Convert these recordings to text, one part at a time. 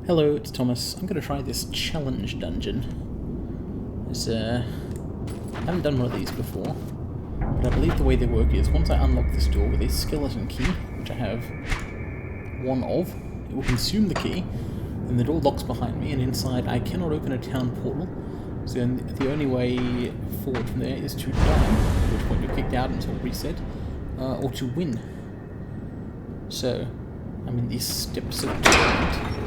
Hello, it's Thomas. I'm going to try this challenge dungeon. I haven't done one of these before, but I believe the way they work is once I unlock this door with a skeleton key, which I have one of, it will consume the key, and the door locks behind me, and inside I cannot open a town portal, so then the only way forward from there is to die, at which point you're kicked out until reset, or to win. So, I'm in these steps of Torment.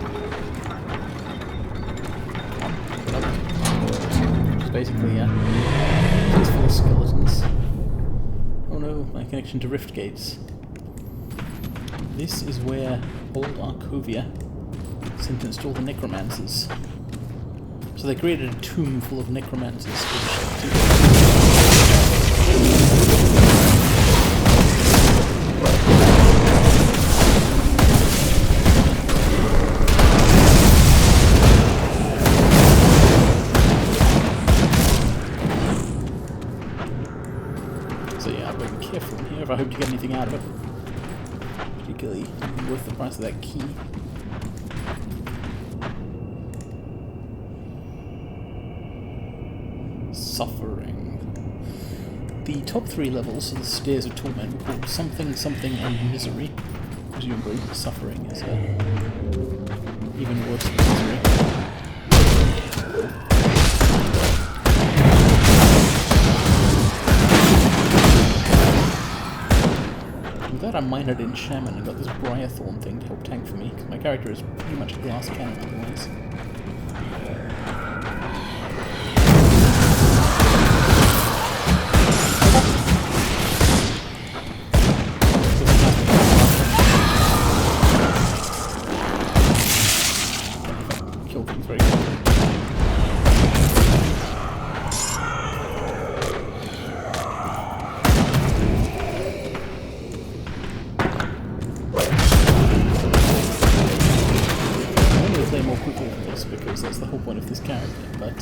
Which is basically a place full of skeletons. Oh no, my connection to rift gates. This is where old Arcovia sentenced all the necromancers. So they created a tomb full of necromancers. So yeah, I've been careful here if I hope to get anything out of it. Particularly worth the price of that key. Suffering. The top three levels of the Stairs of Torment were called Something, Something, and Misery. Presumably, suffering is even worse than misery. I'm glad I minored in Shaman and got this Briarthorn thing to help tank for me, because my character is pretty much a glass cannon otherwise. Kill things very quickly. More quickly than this because that's the whole point of this character, but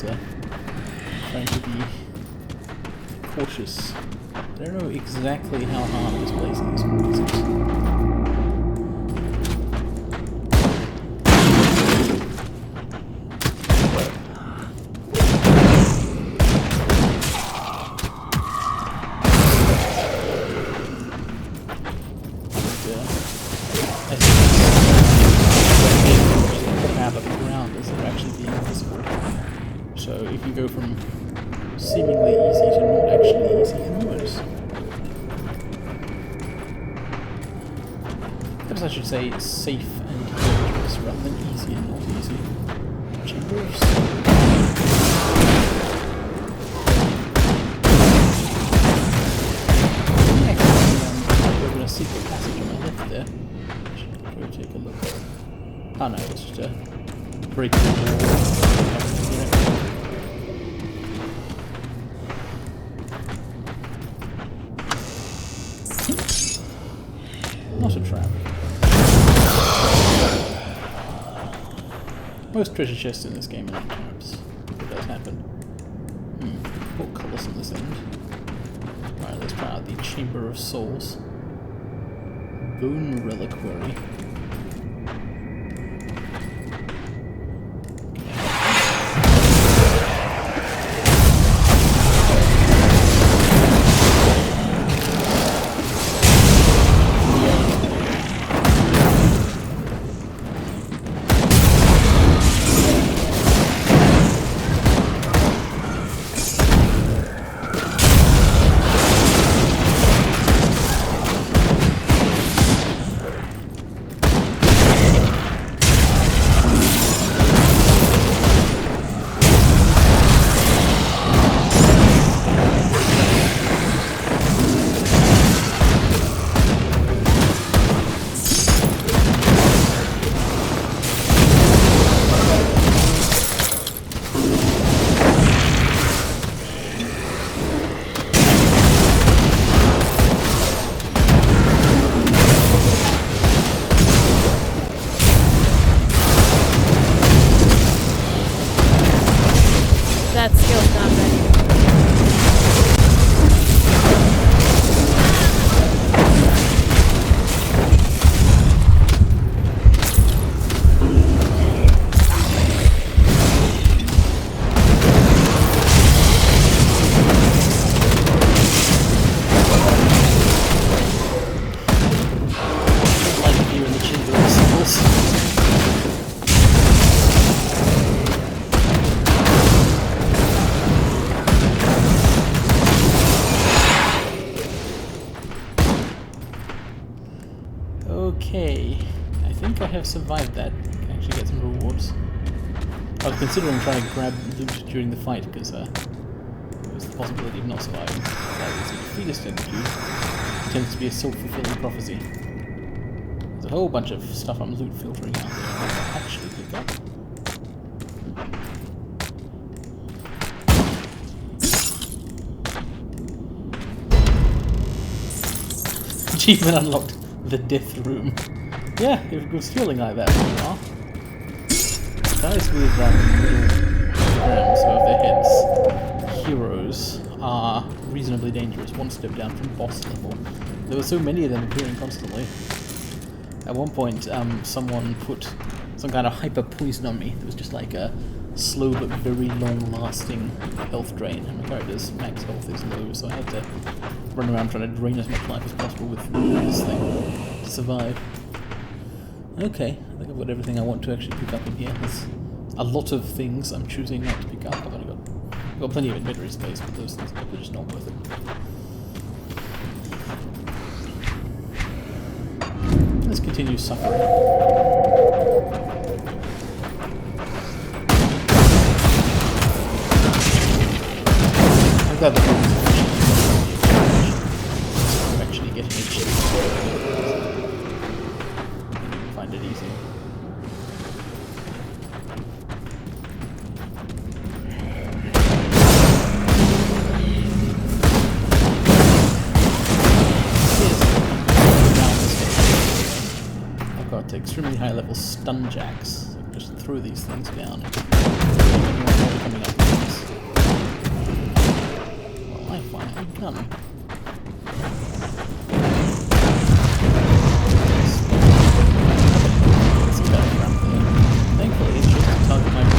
trying to be cautious. I don't know exactly how hard this place is. Out of the ground as they're actually being visible. So if you go from seemingly easy to not actually easy, who knows? Perhaps I should say safe and dangerous rather than easy and not easy. Chambers. There's a secret passage on my left there. I should go take a look. Oh no, it's just a break the wall. Not a trap. Most treasure chests in this game are not traps. It does happen. Portcullis on this end. Alright, let's try out the Chamber of Souls. Bone Reliquary. survive that, I can actually get some rewards. I was considering trying to grab loot during the fight because there was the possibility of not surviving. That is a defeat statue. It tends to be a self-fulfilling prophecy. There's a whole bunch of stuff I'm loot filtering out there that I actually pick up. Achievement unlocked. The Death Room. Yeah, it was feeling like that for a while. Guys with little grams above their heads, heroes, are reasonably dangerous, one step down from boss level. There were so many of them appearing constantly. At one point, someone put some kind of hyper poison on me. It was just like a slow but very long-lasting health drain, and my character's max health is low, so I had to run around trying to drain as much life as possible with this thing to survive. Okay, I think I've got everything I want to actually pick up in here. There's a lot of things I'm choosing not to pick up. I've only got plenty of inventory space, but those things are just not worth it. Let's continue suffering. I'm glad that I'm actually getting it cheap. Find it easy. I've got extremely high level stun jacks. So I can just throw these things down. Coming up with this. Well, I find a gun. Thankfully, it's just to target my life.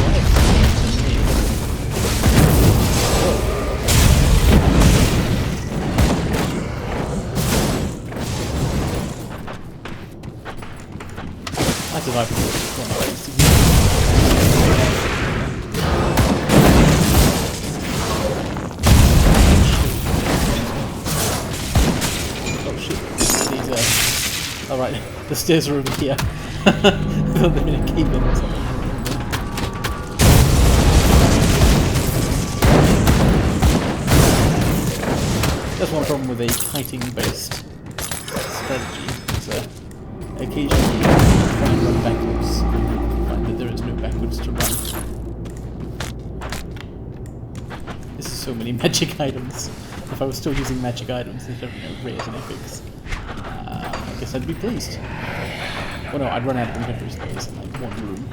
I survived this one. Oh shit. These alright, the stairs are over here. I thought they were in a cave in or something. That's one problem with a kiting-based strategy. Is occasionally you try and run backwards, and find that there is no backwards to run. This is so many magic items. If I was still using magic items instead of rares and epics, I guess I'd be pleased. Well, no, I'd run out of inventory space in like one room.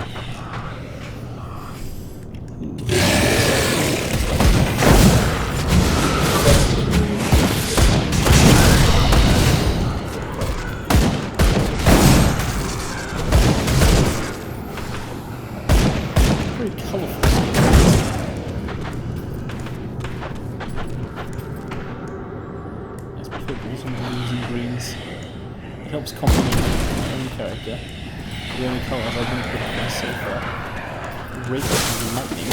Very colourful. Nice purples and blues and greens. It helps complement my own character. The only colours I didn't put on myself are red and lightning.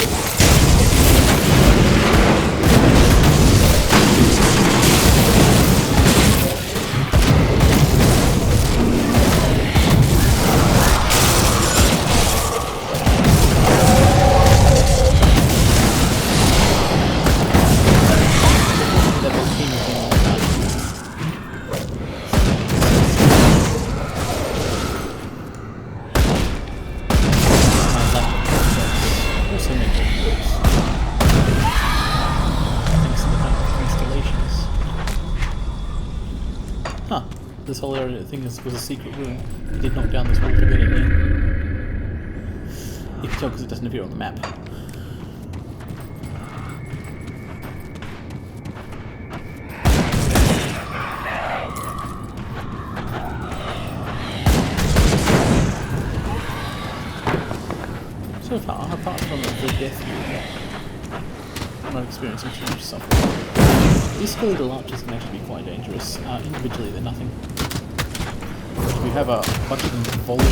Huh, this whole area thing was a secret room. I did knock down this wall to get in here. You can tell because it doesn't appear on the map. So far, apart from the death room, I'm not experiencing too much suffering. These skeletal archers can actually be quite dangerous. Individually, they're nothing. But we have a bunch of them volume.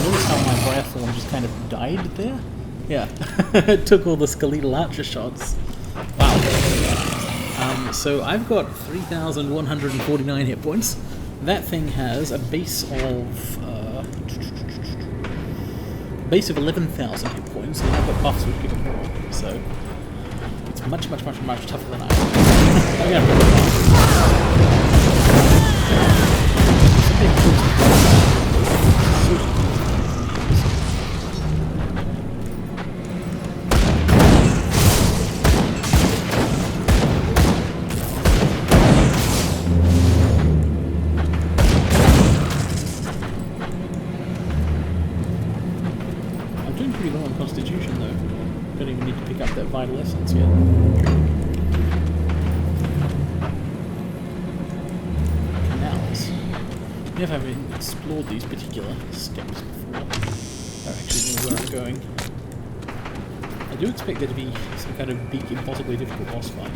Notice how my Brythorn just kind of died there? Yeah. It took all the skeletal archer shots. Wow. So I've got 3,149 hit points. That thing has a base of 11,000 hit points, and I've got buffs which give it more. So it's much tougher than I am. I'm gonna put it Constitution though. Don't even need to pick up that vital essence yet. Canals. Never having explored these particular steps before. I actually know where I'm going. I do expect there to be some kind of big, impossibly difficult boss fight.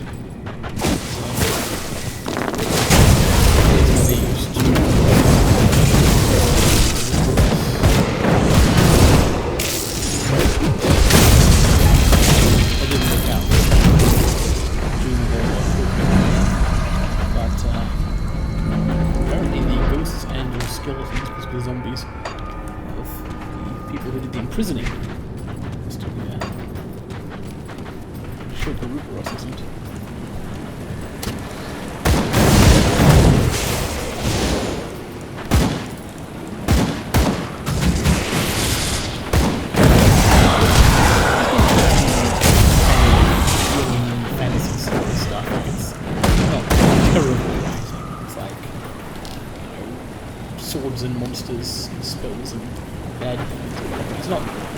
Zombies of the people who did the imprisoning. Still here. I'm sure Garubaros isn't. Fantasy stuff. It's not terrible. It's like swords and monsters and spells and bad things.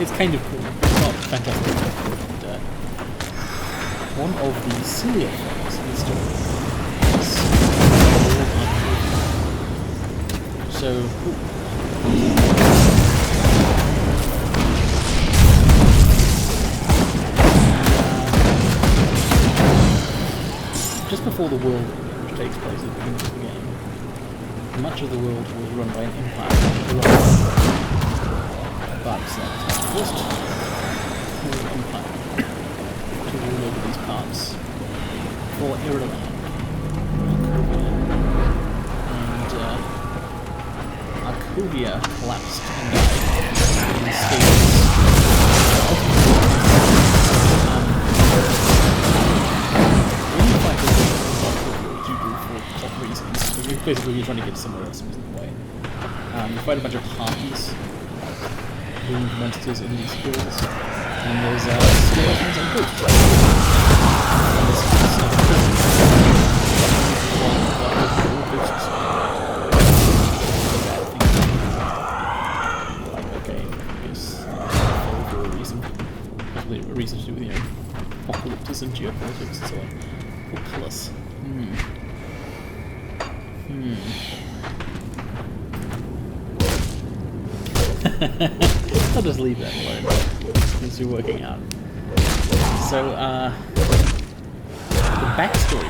It's kind of cool. It's not fantastic. And, one of the sillier things in the story is so just before the world, which takes place at the beginning of the game, much of the world was run by an empire. But the first small empire to rule over these parts for Ireland and Arcovia collapsed and died in stages. Basically, you're trying to get somewhere else in the way. You fight a bunch of harpies, winged monsters in these hills, and there's skeletons and ghosts. Like, okay, I guess for a reason. Probably a reason to do with, apocalypse and geopolitics and so on. Plus. I'll just leave that alone since you're working out. So, the backstory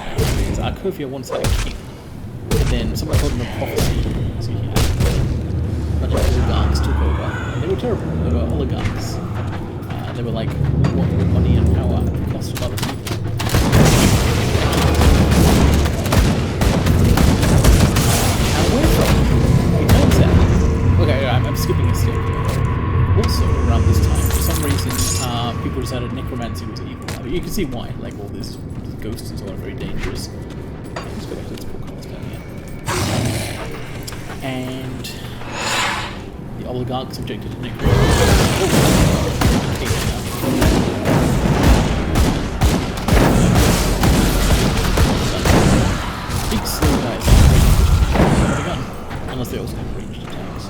is Arcovia once had a king, and then someone told him a prophecy. So a bunch of oligarchs took over, and they were terrible. They were oligarchs. They were like, what with money and power at the cost of other people. Okay, I'm skipping a step here. Also, around this time, for some reason, people decided necromancy was evil. I mean, you can see why. Like, all these ghosts and so on are very dangerous. Let's go back to this portcullis down here. And the oligarchs objected to necromancy. Big slow guys. Unless they also have ranged attacks.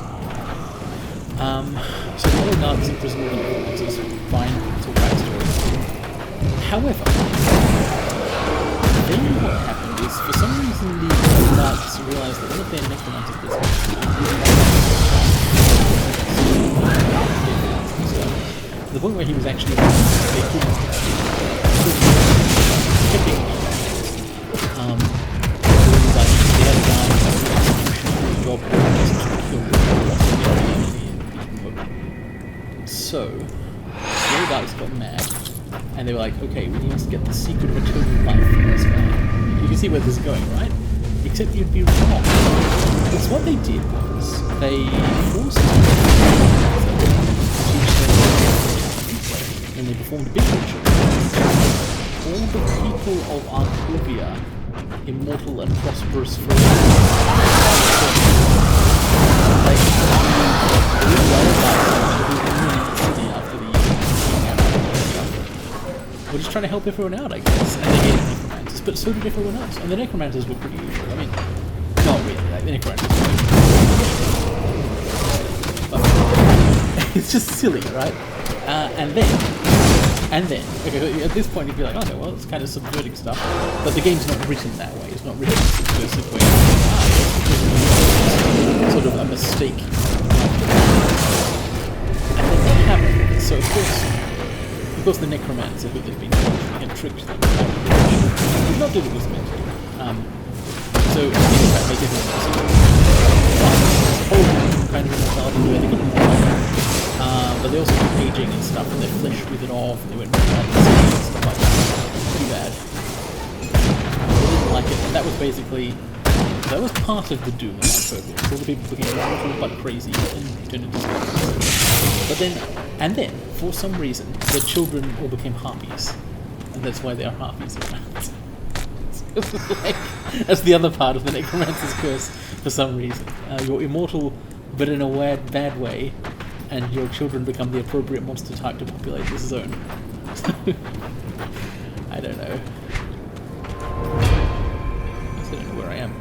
So the oligarchs imprisoned the necromancers. Fine, it's all backstory. However, then what happened is, for some reason, the oligarchs realized that one of their necromancer business to the point where he was actually So, the oligarchs got mad, and they were like, okay, we need to get the secret of eternal life from this guy. He see where this is going, right? Except you'd be wrong. Because what they did was they forced and they performed a big ritual. All the people of Arcovia, immortal and prosperous forever. We're just trying to help everyone out, I guess. And they gave necromancers, but so did everyone else. And the necromancers were pretty useful. I mean, not really, like the necromancers were it's just silly, right? And then, okay, at this point you'd be like, okay, well, it's kind of subverting stuff. But the game's not written that way. It's not written in a subversive way. It's sort of a mistake. And then what happened? So, of course, the necromancer who they've been and tricked them did not do what was meant to. So, in fact, they didn't kind of immortality where they couldn't but they also kept aging and stuff, and their flesh withered off, and they went and stuff like that. Pretty bad. They didn't like it, and that was basically, that was part of the doom of Arcovia. All the people became immortal but crazy and turned into skeletons. But then, for some reason, the children all became harpies, and that's why they are harpies around. Like, that's the other part of the necromancer's curse for some reason. You're immortal, but in a bad way, and your children become the appropriate monster type to populate this zone. I don't know. I don't know where I am.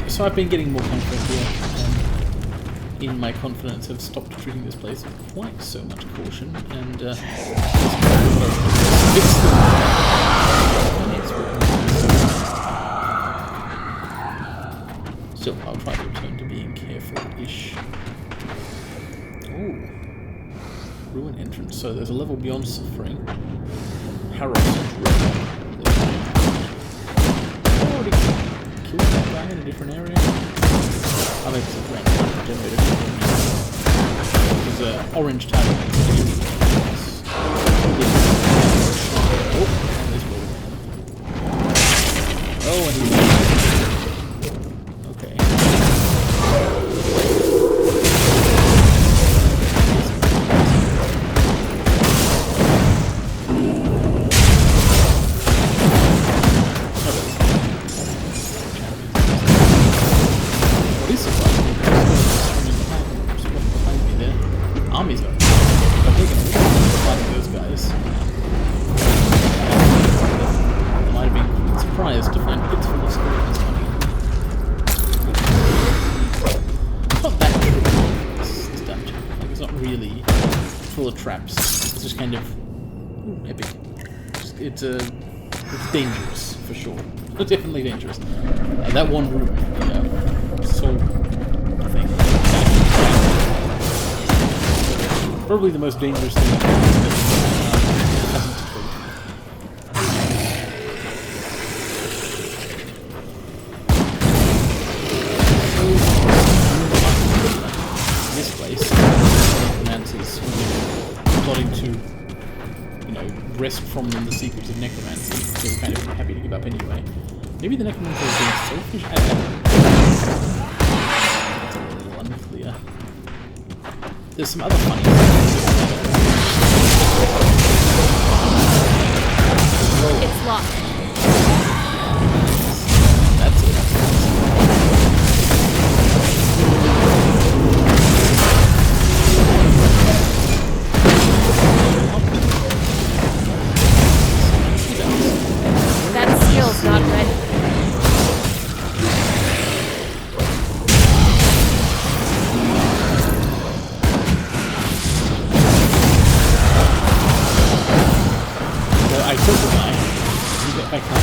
So I've been getting more confident here, and in my confidence have stopped treating this place with quite so much caution, and still, I'll try to return to being careful-ish. Ooh. Ruin entrance. So there's a level beyond suffering. Harrow. Already killed that guy in a different area. Oh, maybe it's a random generator. There's an orange tile. Oh, and he's... traps. It's just kind of epic. It's dangerous for sure. It's definitely dangerous. That one room, so thing. Probably the most dangerous thing. This place, necromancers plotting to, wrest from them the secrets of necromancy. So we're kind of happy to give up anyway. Maybe the necromancer is being selfish? I don't know. It's a little unclear. There's some other funny things. It's locked. That's it. That seal's not ready. I killed the guy. You got back up.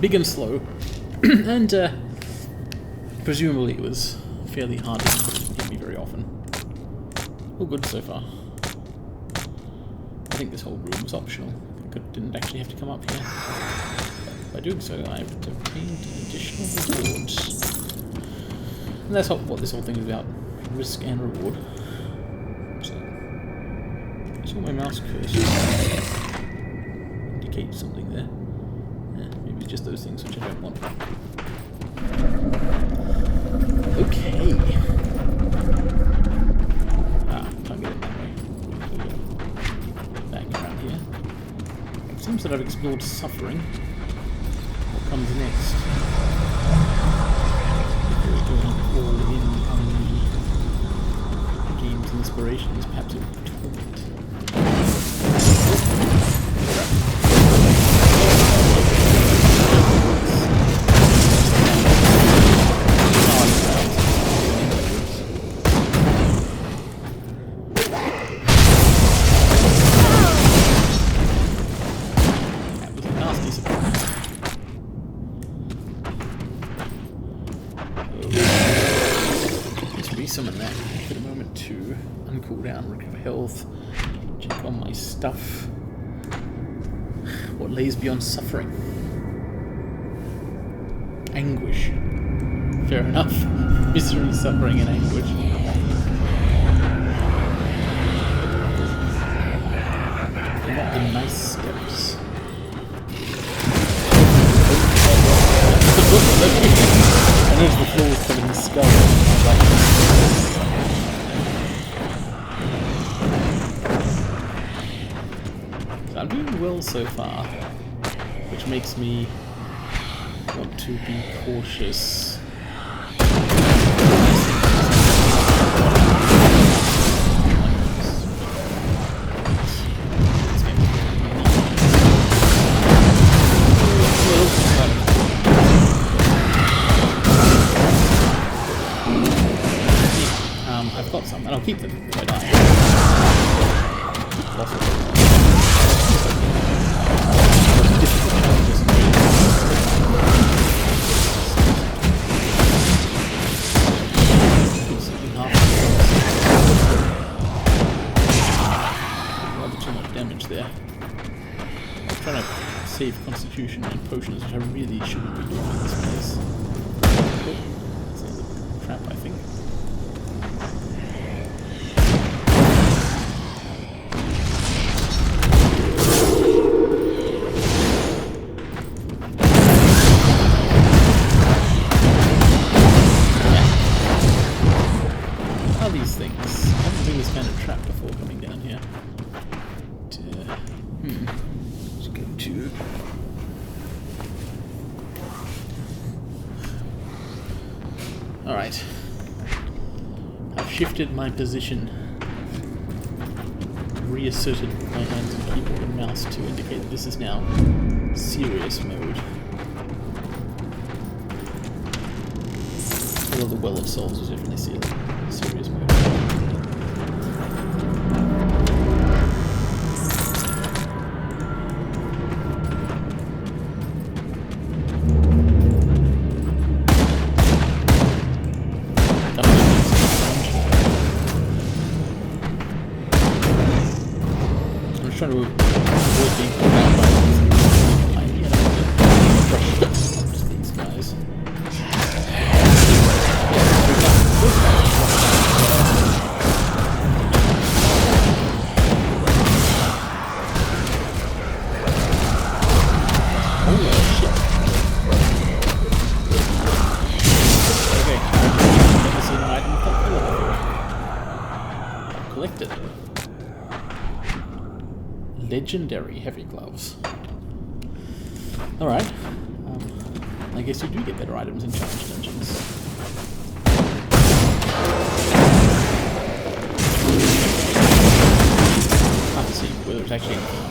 big and slow, and presumably it was fairly hard to hit me very often. All good so far. I think this whole room was optional. I didn't actually have to come up here. By doing so, I've obtained additional rewards. And that's what this whole thing is about. Risk and reward. So, I saw my mouse cursor indicate something there. Yeah, maybe just those things which I don't want. Okay. Can't get it that way. Back around here. It seems that I've explored suffering. What comes next? We're going all in on the dreams and inspirations, perhaps in Torment. Summon that for a moment to uncool down, recover health, check on my stuff. What lays beyond suffering? Anguish. Fair enough. Misery, suffering, and anguish. And not the nice steps. I noticed the floor was covered in skulls. So I'm doing well so far, which makes me want to be cautious. I've got some, and I'll keep them if I die. Lost it. Rather too much damage there. I'm trying to save constitution and potions, which I really shouldn't be doing in this place. Oh, that's a trap, I think. Alright. I've shifted my position. Reasserted my hands on keyboard and mouse to indicate that this is now serious mode. Although the Well of Souls is definitely serious mode. Trying to avoid being pulled out by these guys. Holy shit. Okay, never seen an item with that before. Collected. Legendary heavy gloves. Alright. I guess you do get better items in challenge dungeons. Hard to see whether it's actually anything.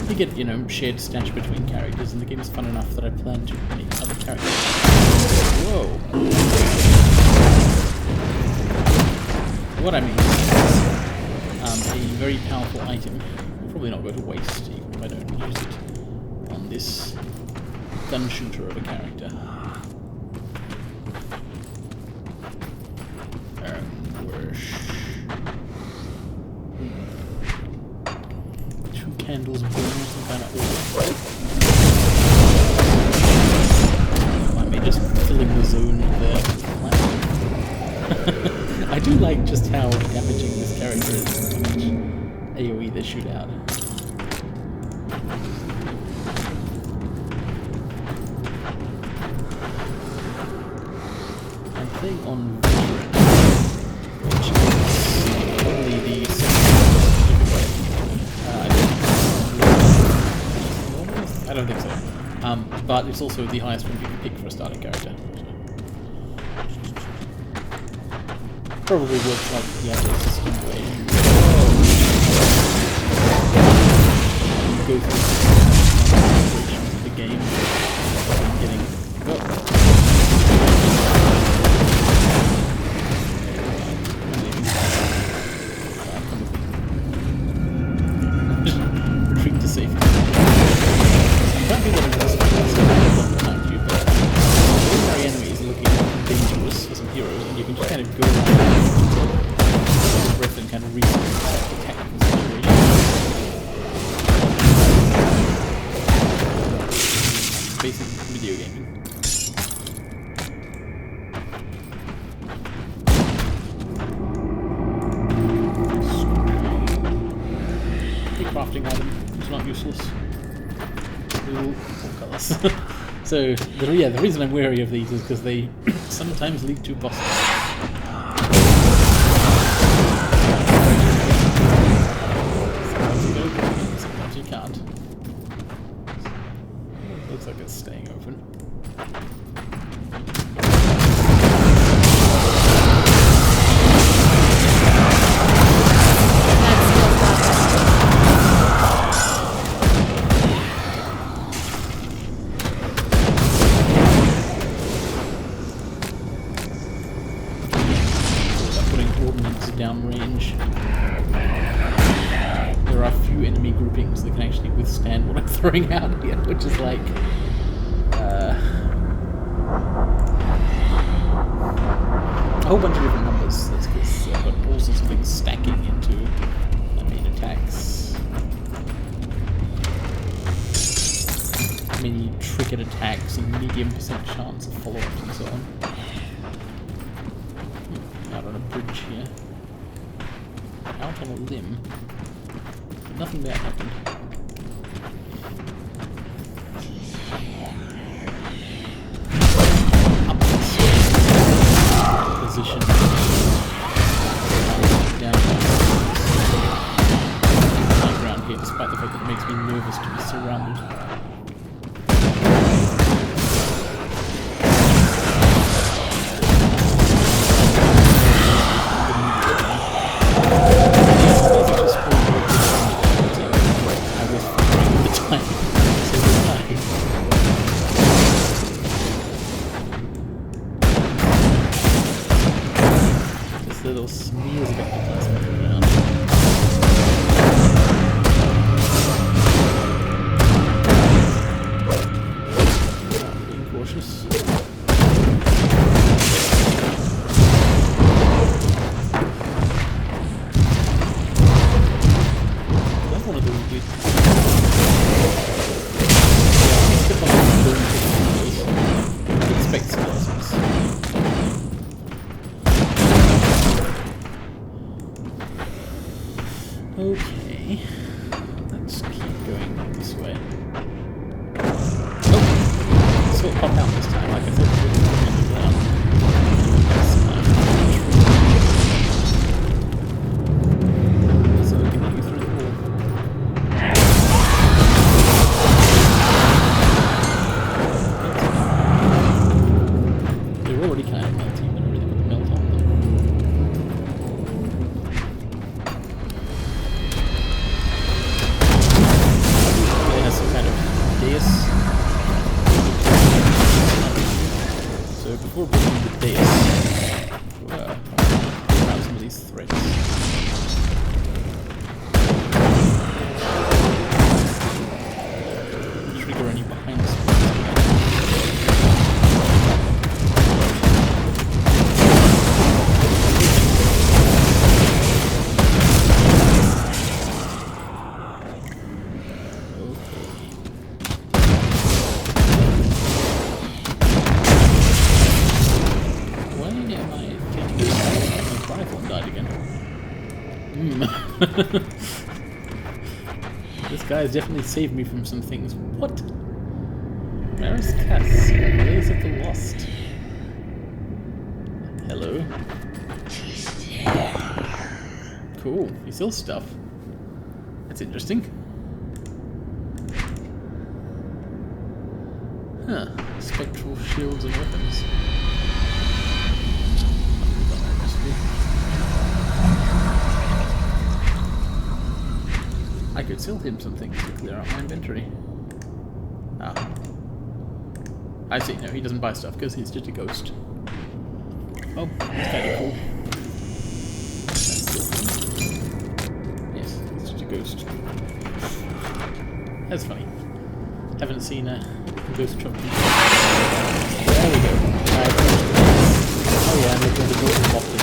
You get, you know, shared stash between characters, and the game is fun enough that I plan to make other characters. Whoa. What I mean is, a very powerful item will probably not go to waste even if I don't use it on this gun shooter of a character. Two candles burning some kind of oil. Might be just filling the zone there. I do like just how damaging this character is, how much AoE they shoot out. I'm playing on Veteran, which is probably the second giveaway. I don't think so. But it's also the highest one you can pick for a starting character. Probably works like the other system where you go through the game and getting retreat to safety. Can't be what it is behind you, but ordinary enemies looking dangerous for some heroes, and you can just kind of go around and kind of reset the technical situation. Basic video gaming. A crafting item. It's not useless. Ooh, colours. So the reason I'm wary of these is because they sometimes lead to bosses. Sometimes you can't. Looks like it's staying open. Downrange. There are few enemy groupings that can actually withstand what I'm throwing out here, which is like a whole bunch of different numbers. That's because I've got all sorts of things stacking into attacks. Many triggered attacks and medium % chance of follow-ups and so on. Out on a bridge here. Out on a limb. Nothing bad happened. Up position. Down. Around here, despite the fact that it makes me nervous to be surrounded. Little smears of ectoplasm around. Being cautious. That's one of those good. Expect skeletons. Okay, let's keep going this way. Oh, it's sort of popped out this time, like I said. So we can get you through the wall. They're already kind of melty, but I really want to melt on them. So before building the dais, grab some of these threads. Trigger any This guy has definitely saved me from some things. What? Maris Cass, Ways of the Lost. Hello. Cool, he sells stuff. That's interesting. Huh. Spectral shields and weapons. I could sell him some things to clear out my inventory. Ah. I see, no, he doesn't buy stuff because he's just a ghost. Oh, that's kind of cool. That's still fun. Yes, it's just a ghost. That's funny. Haven't seen a ghost truck. There we go. Alright. Oh yeah, and they're going to go to often.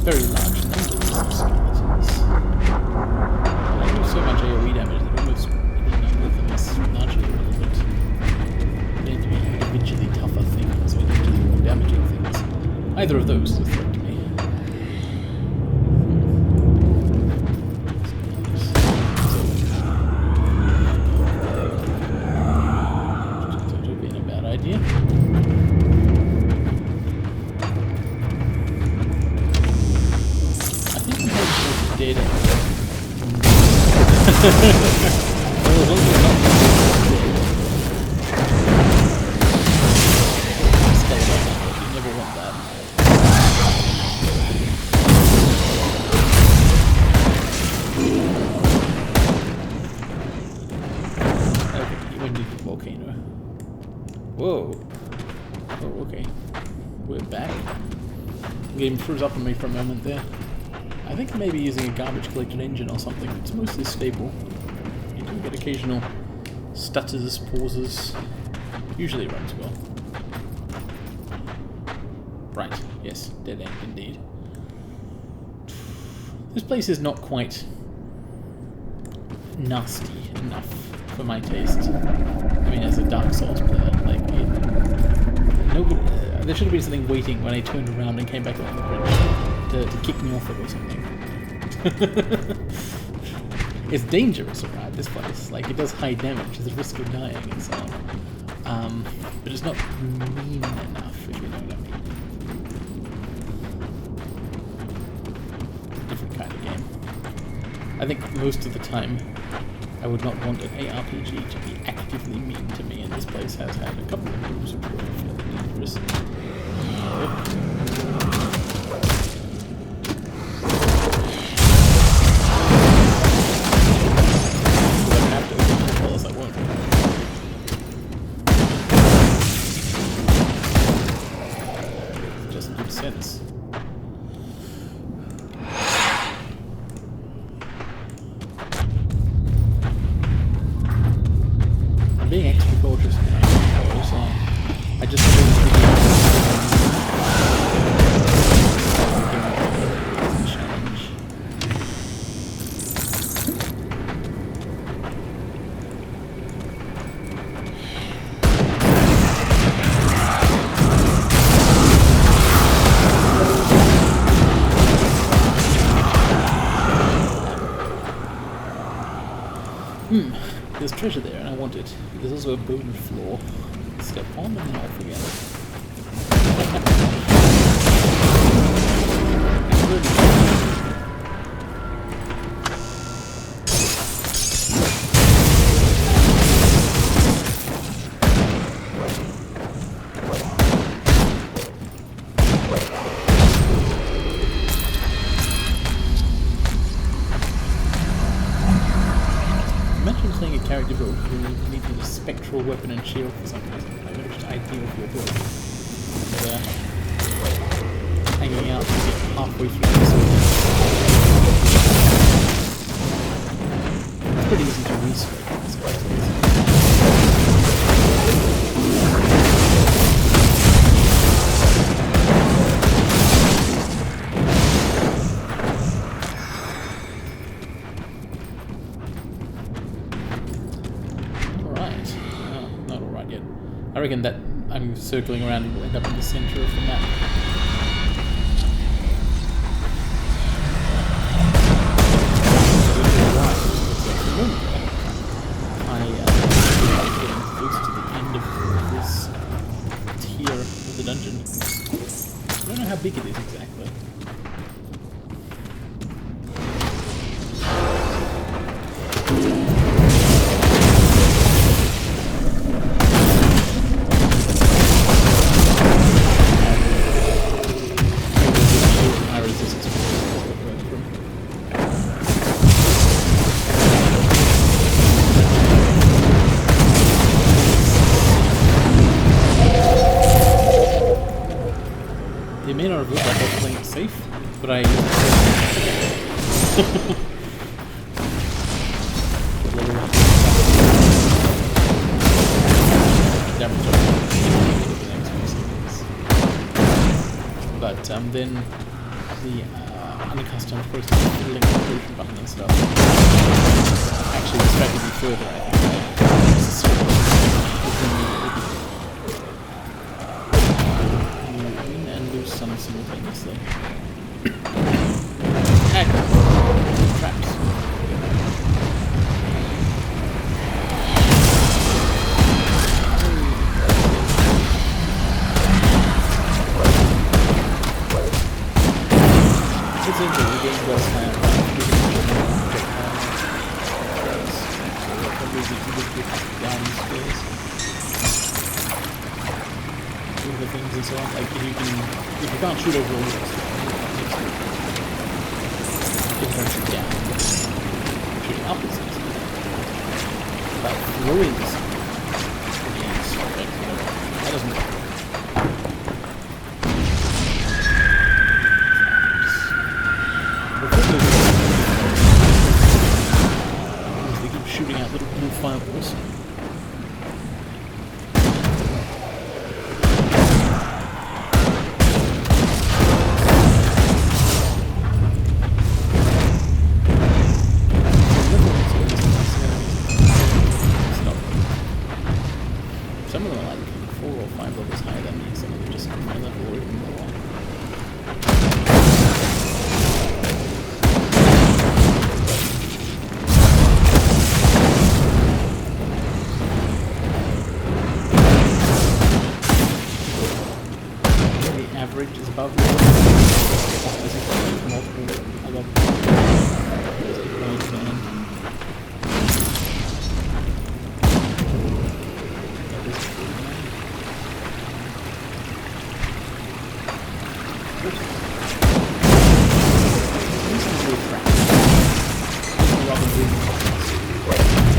Very large numbers of skeletons. I do so much AoE damage that almost any number of them is largely irrelevant. They need to be individually tougher things or individually more damaging things. Either of those is a threat to me. Turns out to have been a bad idea. Dead. You never want that. Okay, you went into the volcano. Whoa. Oh, okay. We're back. The game froze up on me for a moment there. I think maybe using a garbage collected engine or something. It's mostly stable. You do get occasional stutters, pauses. Usually it runs well. Right, yes, dead end indeed. This place is not quite nasty enough for my taste. I mean, as a Dark Souls player, like, there should have been something waiting when I turned around and came back along the bridge to kick me off it or something. It's dangerous around this place. Like, it does high damage, there's a risk of dying and so on. But it's not mean enough, if you know what I mean. Different kind of game. I think most of the time I would not want an ARPG to be actively mean to me, and this place has had a couple of rooms which were fairly dangerous. Sense. I'm being extra cautious now because I just challenge. There's treasure there and I want it. There's also a bone floor. Step on and then off again. Playing a character build who needed a spectral weapon and shield for some reason. Like, it's just ideal for your build. But, hanging out to get halfway through this. pretty easy to research. Alright. Not alright yet. I reckon that I'm circling around and will end up in the centre of the map. Dungeon. I don't know how big it is exactly. They may not have looked like I was playing it safe, but I... But then the unaccustomed process of fiddling with the potion button and stuff actually distracted me further, I think. Some simultaneously. Traps. It's interesting, the game does have the things and so on. Like if you can't shoot over all this, you can shoot down. Shooting up is easy. But throwing this that doesn't work. They keep shooting out little blue fireballs. Some of them are like 4 or 5 levels higher than me, some of them just my level or even more. The average is above me. Multiple other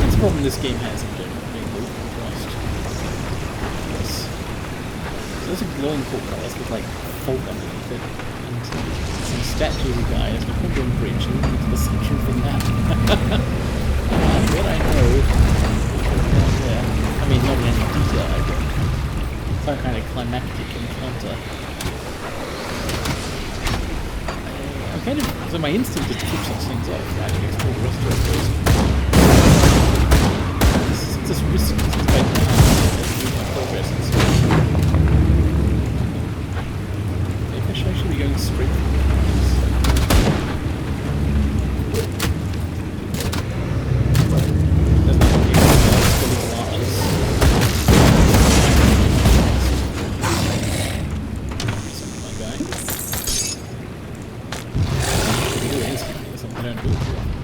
That's the problem this game has in general, being lost. So there's a glowing portcullis with like folk underneath it, and some statues of guys with a wooden bridge leading to the center of the map. What I know, I mean not in any detail, I think. Some kind of climactic encounter. Kind of, so my instinct is to keep such things off, right, and explore the rest of it first. It's just risky, it's like my progress and stuff. Maybe I should actually be going straight for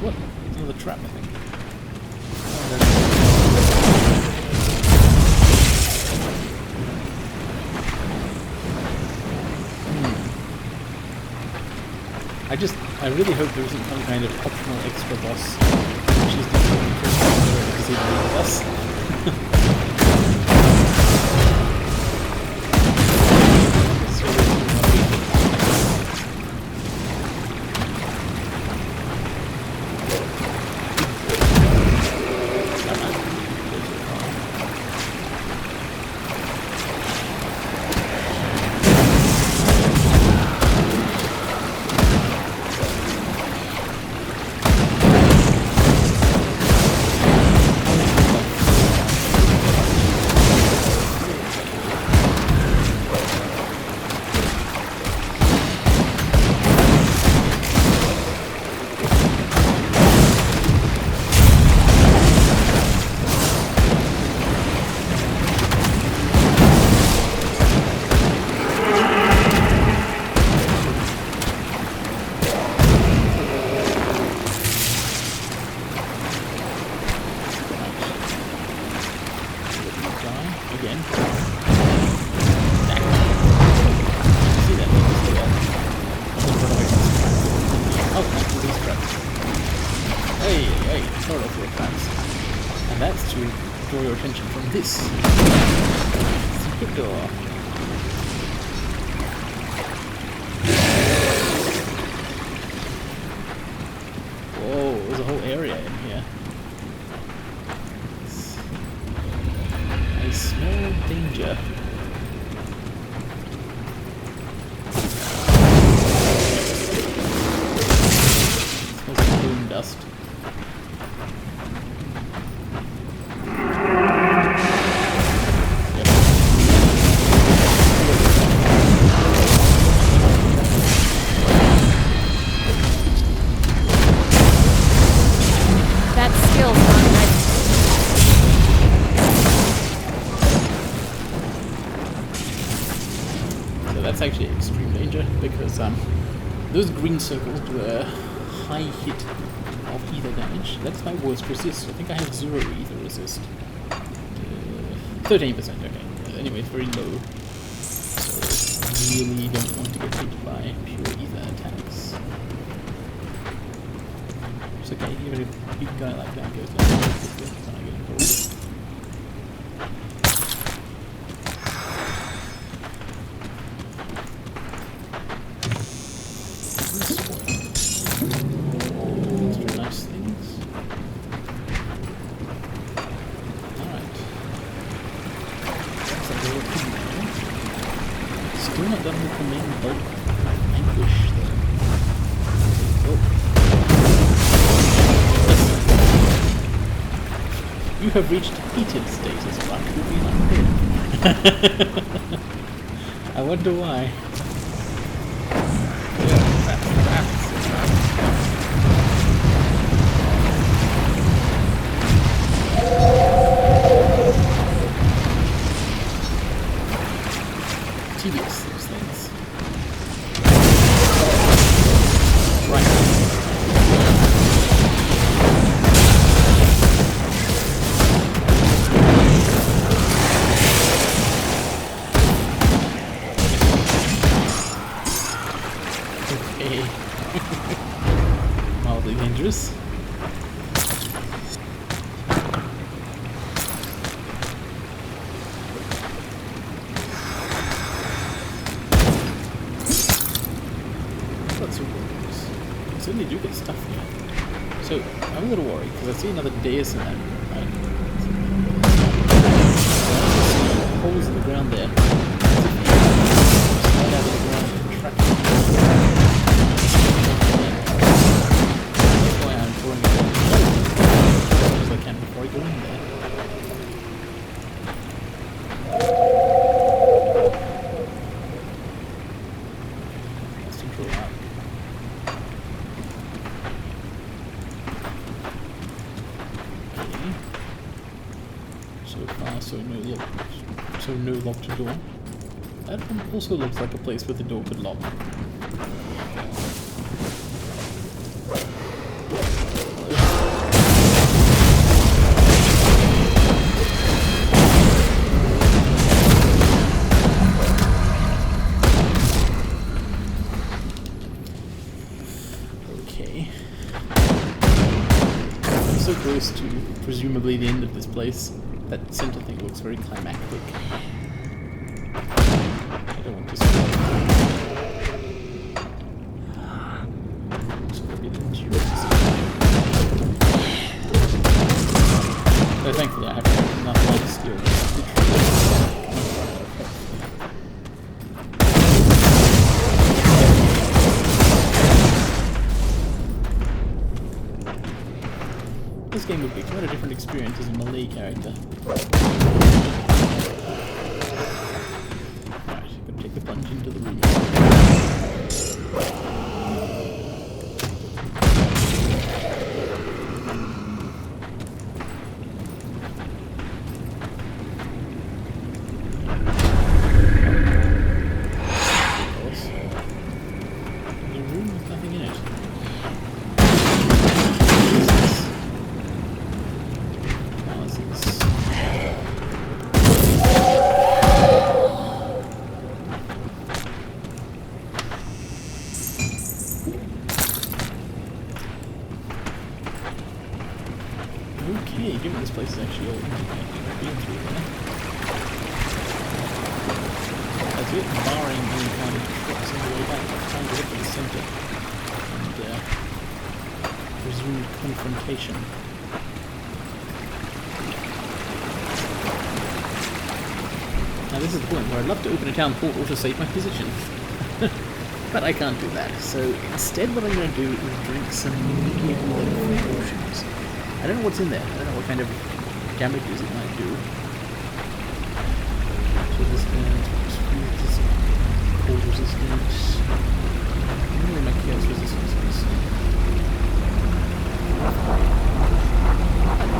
what? It's another trap, I think. I really hope there isn't some kind of optional extra boss, which is the because it really does. this? Secret door. Whoa, there's a whole area in here. I smell danger. Smells like boom dust. That skill's not ready. So that's actually extreme danger because those green circles do a high hit of ether damage. That's my worst resist. I think I have 0 ether resist. 13%, okay. Anyway, it's very low. So really don't want to get hit by pure ether attacks. It's okay, even if a big guy like that goes down, it's not getting involved. Extra nice things. Alright. Looks like we're pretty good. Still not done with the main bulk anguish though. Oh. You have reached heated status, but you'll be undead. I wonder why. Tedious, those things. Right. Okay. Mildly dangerous. Lots of workers. I certainly do get stuff here. So I'm a little worried because I see another dais in that room, right? Holes in the ground there. Slide out of the ground and track it. That's why I'm drawing it as much as I can before I go in there. Let's control that. Okay. So far, so no locked door. That one also looks like a place where the door could lock. Okay. I'm so close to presumably the end of this place. That center thing looks very climactic. I don't want to see that. So maybe the endurance. But thankfully I have enough life skill to This game would be quite a different experience as a melee character. Right, gonna take a plunge into the room. The room with nothing in it. Palaces. bit, barring any kind of trucks on the way back. I'm trying to get to the centre and resume confrontation. Now this is the point where I'd love to open a town portal to save my position. But I can't do that, so instead what I'm going to do is drink some medium-level potions. I don't know what's in there, I don't know what kind of damages it might do. Resistant, cold resistant, only my chaos resistance is.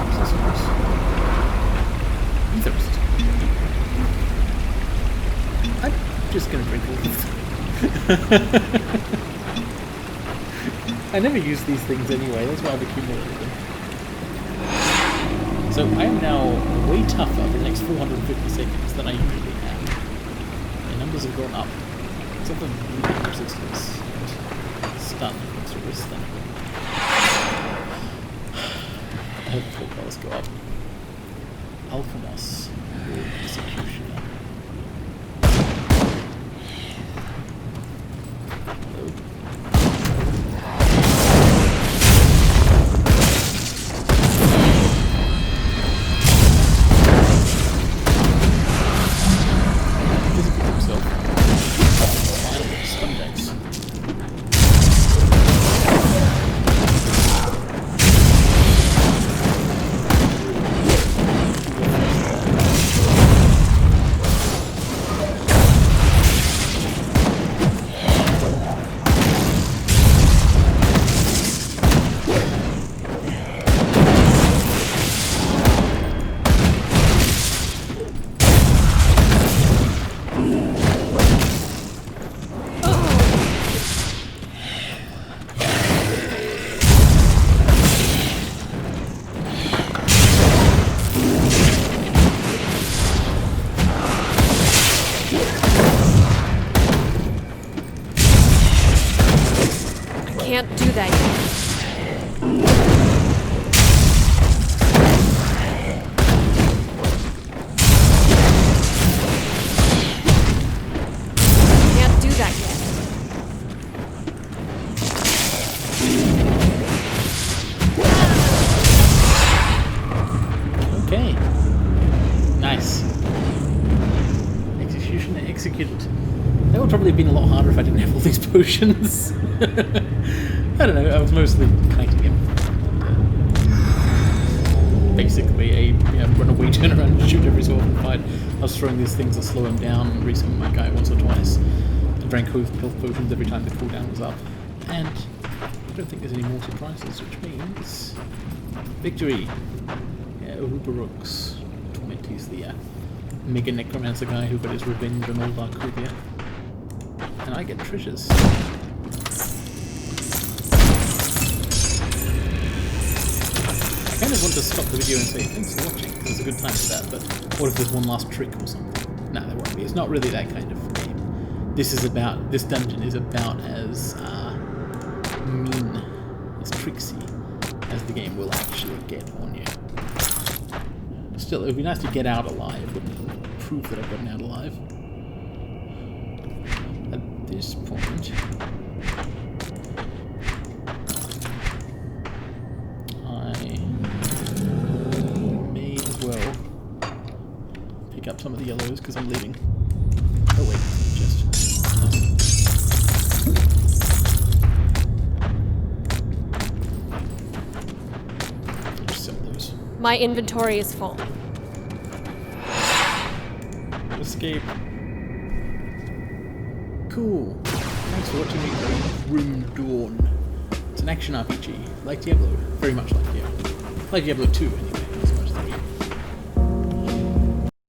Resistance. Ether resistance. I'm just going to drink all these. I never use these things anyway, that's why I've accumulated them. So I am now way tougher for the next 450 seconds than I usually am. My numbers have gone up. Except for medium resistance and stun. What's your stun? I hope the full colors go up. Alchemos, or Executioner. Can't do that yet. Can't do that yet. Okay. Nice. Executioner executed. That would probably have been a lot harder if I didn't have all these potions. I don't know, I was mostly kiting him. Basically a runaway turnaround and shoot every so often fight. I was throwing these things to slow him down and resummon my guy once or twice. And drank health potions every time the cooldown was up. And I don't think there's any more surprises, which means victory. Yeah, Uberooks. Torment, he's the Mega Necromancer guy who got his revenge on old Arcovia. And I get treasures. I kind of want to stop the video and say thanks for watching, because it's a good time for that, but what if there's one last trick or something? No, there won't be. It's not really that kind of game. This dungeon is about as mean, as tricksy as the game will actually get on you. Still, it would be nice to get out alive, wouldn't it? Prove that I've gotten out alive. At this point, I may as well pick up some of the yellows because I'm leaving. Oh wait, just sell those. My inventory is full. Escape. Cool. Thanks for watching me play Grim Dawn. It's an action RPG, like Diablo. Very much like Diablo. Like Diablo 2, anyway.